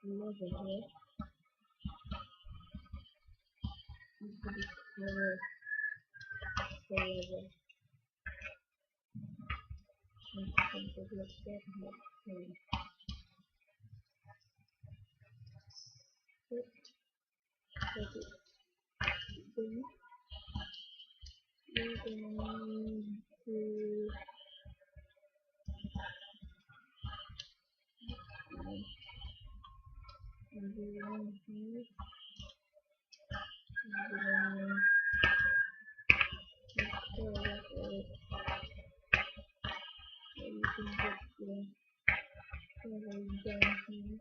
over here. You could discover forever. And something like that. But it's then we're going to everyone here. Everyone you can get the color down here.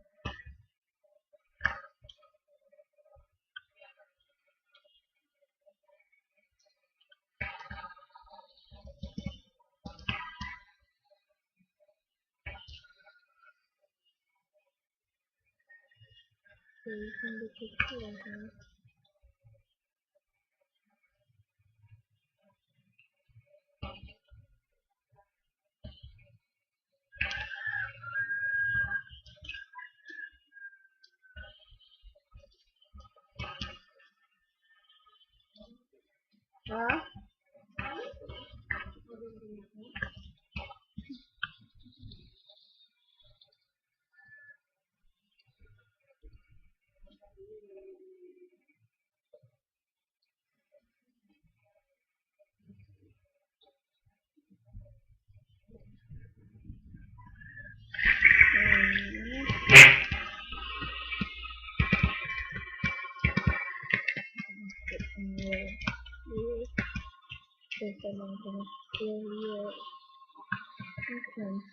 So you can look at color here. Huh? Because I'm gonna fill your sequence.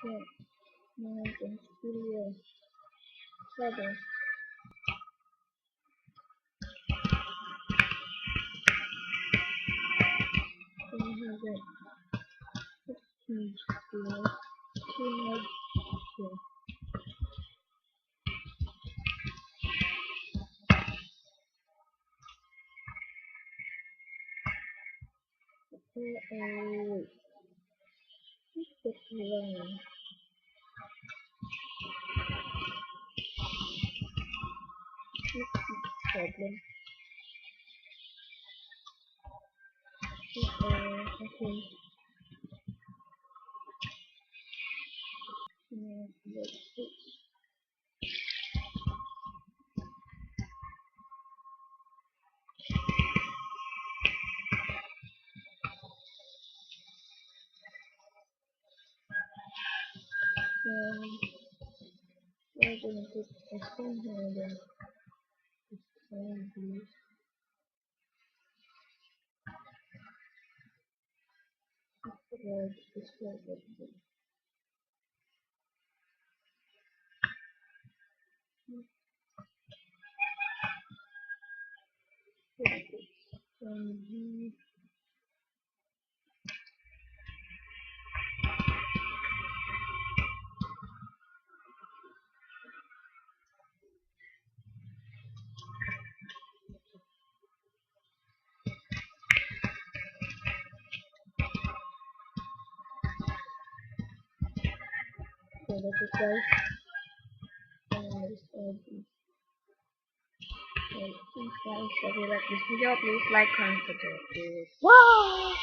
Yeah, now I can fill your shadow. Then you have a huge fill. Too much fill. Wait. What's wrong? What's the problem? Okay. Now let's see. We're gonna put a stone here then. And these. Afterwards, this will get good. And these. So that's it guys. And just add these. So thanks guys. If you like this video, please like, comment, subscribe. Wow!